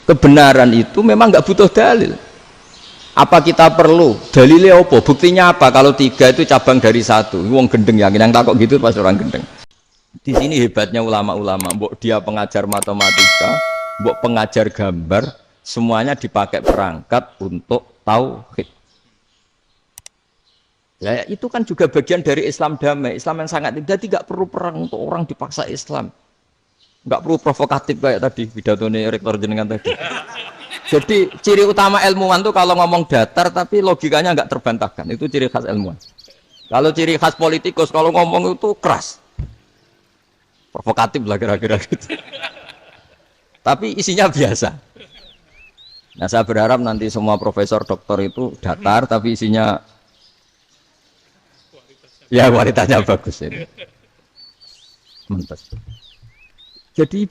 Kebenaran itu memang nggak butuh dalil. Apa kita perlu dalilnya apa? Buktinya apa? Kalau 3 itu cabang dari 1. Wong gendeng yang takut gitu pas orang gendeng. Di sini hebatnya ulama-ulama. Mbok dia pengajar matematika, mbok pengajar gambar, semuanya dipakai perangkat untuk tauhid. Ya, itu kan juga bagian dari Islam damai, Islam yang sangat jadi nggak perlu perang untuk orang dipaksa Islam, nggak perlu provokatif kayak tadi pidatonya rektor jenengan tadi. Jadi ciri utama ilmuwan tuh kalau ngomong datar tapi logikanya nggak terbantahkan, itu ciri khas ilmuwan. Kalau ciri khas politikus kalau ngomong itu keras, provokatif lah kira-kira gitu. Tapi isinya biasa. Nah saya berharap nanti semua profesor doktor itu datar tapi isinya ya kualitasnya bagus ini. Mantap. Jadi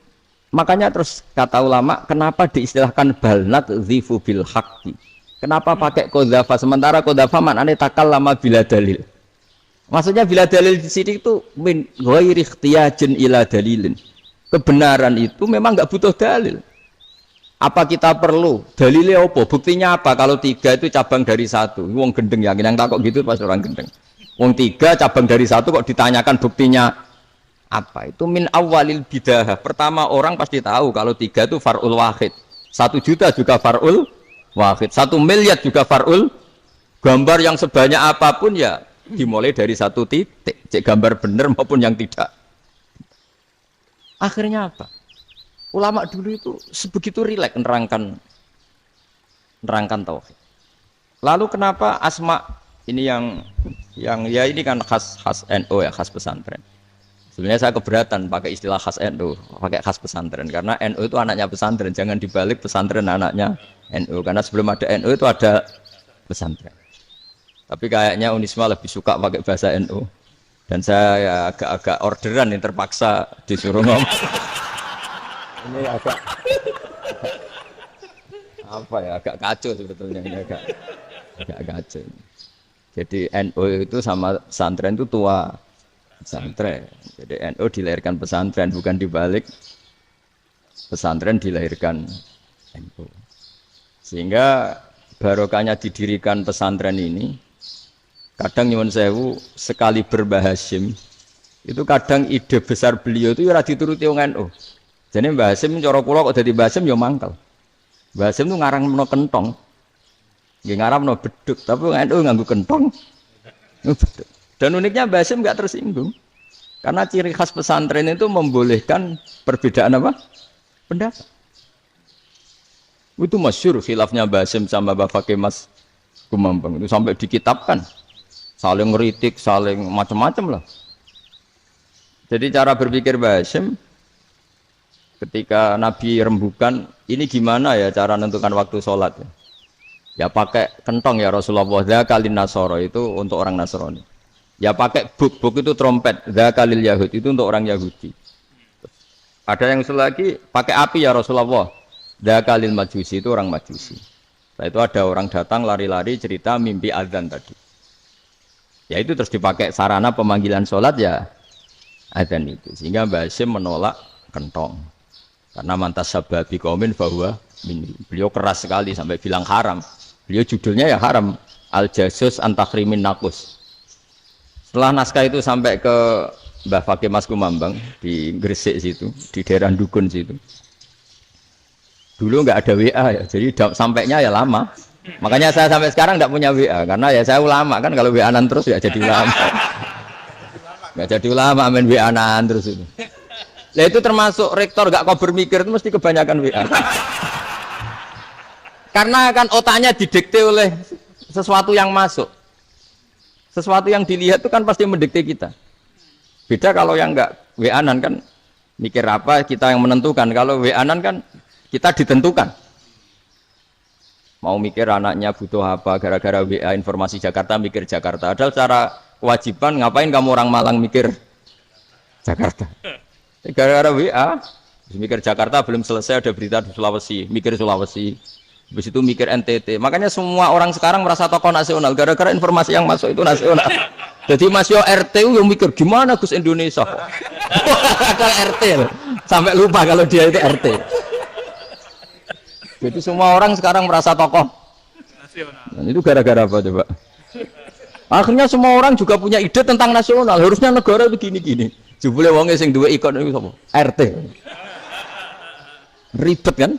makanya terus kata ulama kenapa diistilahkan balnat zifu bil haqqi. Kenapa pakai qadzafa sementara qadzafa maknanya takallama bila dalil. Maksudnya bila dalil di sini itu min ghairi ikhtiyajin ila dalilin. Kebenaran itu memang nggak butuh dalil. Apa kita perlu dalilnya apa? Buktinya apa? Kalau 3 itu cabang dari 1. Wong gendeng yang takut gitu pas orang gendeng. Wong 3 cabang dari 1 kok ditanyakan buktinya apa? Itu min awalil bidah. Pertama orang pasti tahu kalau 3 itu far'ul wahid. 1 juta juga far'ul wahid. 1 miliar juga far'ul. Gambar yang sebanyak apapun ya dimulai dari 1 titik. Cek gambar benar maupun yang tidak. Akhirnya apa? Ulama dulu itu sebegitu rileks nerangkan tauhid. Lalu kenapa asma ini yang ya ini kan khas NU ya, khas pesantren. Sebenarnya saya keberatan pakai istilah khas NU, pakai khas pesantren karena NU itu anaknya pesantren, jangan dibalik pesantren anaknya NU karena sebelum ada NU itu ada pesantren. Tapi kayaknya Unisma lebih suka pakai bahasa NU dan saya ya agak-agak orderan yang terpaksa disuruh ngomong. Ini agak apa ya, agak kacau sebetulnya ini agak kacau. Jadi NU itu sama pesantren itu tua pesantren. Jadi NU dilahirkan pesantren bukan dibalik pesantren dilahirkan NU. Sehingga barokahnya didirikan pesantren ini kadang nyuwun sewu sekali berbahasim itu kadang ide besar beliau itu ora dituruti wong NU. Jadi Mbah Hasim cara kula kok dadi Mbah Hasim ya mangkel. Mbah Hasim itu ngarang meno kentong. Nggih ngarang meno beduk, tapi NU nganggo kentong. Beduk. Dan uniknya Mbah Hasim enggak tersinggung. Karena ciri khas pesantren itu membolehkan perbedaan apa? Pendapat. Itu masyhur khilafnya Mbah Hasim sama Mbah Fakih Mas Kumambang itu sampai dikitabkan. Saling ngeritik, saling macam-macam lah. Jadi cara berpikir Mbah Hasim ketika Nabi rembukan, ini gimana ya cara menentukan waktu sholat ya? Ya pakai kentong ya Rasulullah, dzakalin nasoro itu untuk orang Nasrani. Ya pakai buk itu trompet, dzakalil Yahud itu untuk orang Yahudi. Ada yang usul lagi, pakai api ya Rasulullah, dzakalil Majusi itu orang Majusi. Setelah itu ada orang datang lari-lari cerita mimpi azan tadi. Ya itu terus dipakai sarana pemanggilan sholat ya azan itu. Sehingga Mbah Hasim menolak kentong. Karena mantas sababi kaumin bahwa beliau keras sekali sampai bilang haram. Beliau judulnya ya haram. Al-Jasus Antakhrimin Nakus. Setelah naskah itu sampai ke Mbah Fakih Mas Kumambang di Gresik situ, di daerah Dukun situ. Dulu nggak ada WA ya, jadi sampainya ya lama. Makanya saya sampai sekarang nggak punya WA karena ya saya ulama kan kalau WA-an terus ya jadi ulama. Nggak jadi ulama main WA-an terus itu. Lah itu termasuk rektor gak kau bermikir itu mesti kebanyakan WA. Karena kan otaknya didikte oleh sesuatu yang masuk. Sesuatu yang dilihat itu kan pasti mendikte kita. Beda kalau yang enggak WA-an kan mikir apa kita yang menentukan. Kalau WA-an kan kita ditentukan. Mau mikir anaknya butuh apa gara-gara WA informasi Jakarta mikir Jakarta. Padahal secara kewajiban ngapain kamu orang Malang mikir Jakarta? Gara-gara WA, mikir Jakarta belum selesai ada berita di Sulawesi, mikir Sulawesi, habis itu mikir NTT. Makanya semua orang sekarang merasa tokoh nasional gara-gara informasi yang masuk itu nasional. Jadi Mas Yo RT yang mikir gimana Gus Indonesia? Ada RT loh. Sampai lupa kalau dia itu RT. Jadi semua orang sekarang merasa tokoh nasional. Dan itu gara-gara apa coba? Akhirnya semua orang juga punya ide tentang nasional. Harusnya negara itu gini-gini. Jebule wonge sing duwe ikon itu sapa? RT. Ribet kan?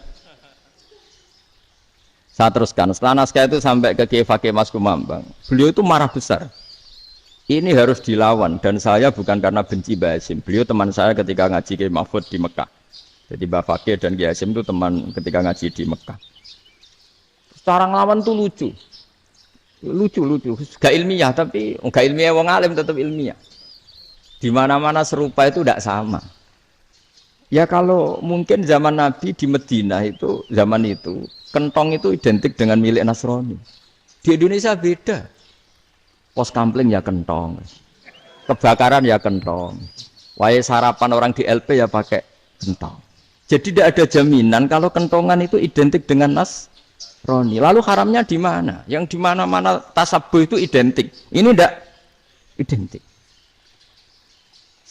Saya teruskan. Setelah naskah itu sampai ke Kiai Fakih Mas Kumambang. Beliau itu marah besar. Ini harus dilawan dan saya bukan karena benci Mbah Hasyim. Beliau teman saya ketika ngaji Kiai Mahfud di Mekah. Jadi Mbah Fakih dan Kiai Hasyim itu teman ketika ngaji di Mekah. Secara ngelawan tuh lucu. Lucu. Gak ilmiah tapi gak ilmiah wong alim tetap ilmiah. Di mana-mana serupa itu tidak sama. Ya kalau mungkin zaman Nabi di Madinah itu zaman itu kentong itu identik dengan milik Nasrani. Di Indonesia beda. Pos kampling ya kentong, kebakaran ya kentong, wae sarapan orang di LP ya pakai kentong. Jadi tidak ada jaminan kalau kentongan itu identik dengan Nasrani. Lalu haramnya di mana? Yang di mana-mana tasabuh itu identik. Ini tidak identik.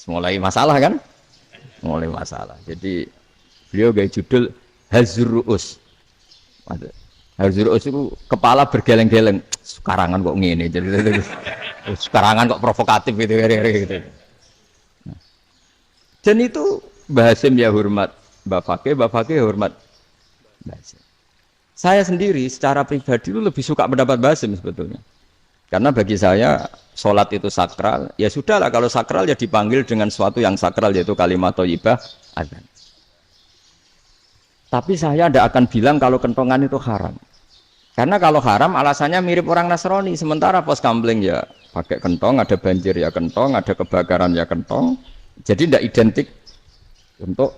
Mulai masalah kan? Mulai masalah. Jadi beliau gaya judul Hazruus. Hazruus itu kepala bergeleng-geleng. Sekarangan kok ngene. Jadi sekarangan kok provokatif gitu. Nah. Dan itu Mbah Hasyim ya hormat Mbah Fakih hormat Mbah Hasyim. Saya sendiri secara pribadi itu lebih suka pendapat Mbah Hasyim sebetulnya. Karena bagi saya sholat itu sakral, ya sudahlah kalau sakral ya dipanggil dengan sesuatu yang sakral yaitu kalimat thayyibah adzan. Tapi saya tidak akan bilang kalau kentongan itu haram. Karena kalau haram alasannya mirip orang Nasrani, sementara pos kampling ya pakai kentong, ada banjir ya kentong, ada kebakaran ya kentong. Jadi tidak identik untuk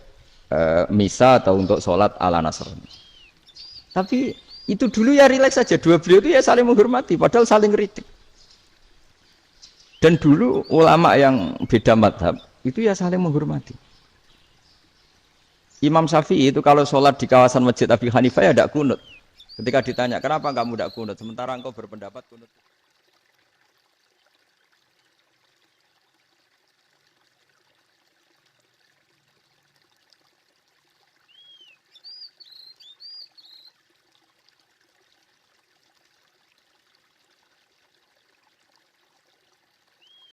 misa atau untuk sholat ala Nasrani. Tapi itu dulu ya rileks saja, dua beliau itu ya saling menghormati, padahal saling kritik. Dan dulu ulama yang beda madhab itu ya saling menghormati. Imam Syafi'i itu kalau sholat di kawasan Masjid Abi Hanifah ya tidak kunut. Ketika ditanya kenapa kamu tidak kunut, sementara engkau berpendapat kunut.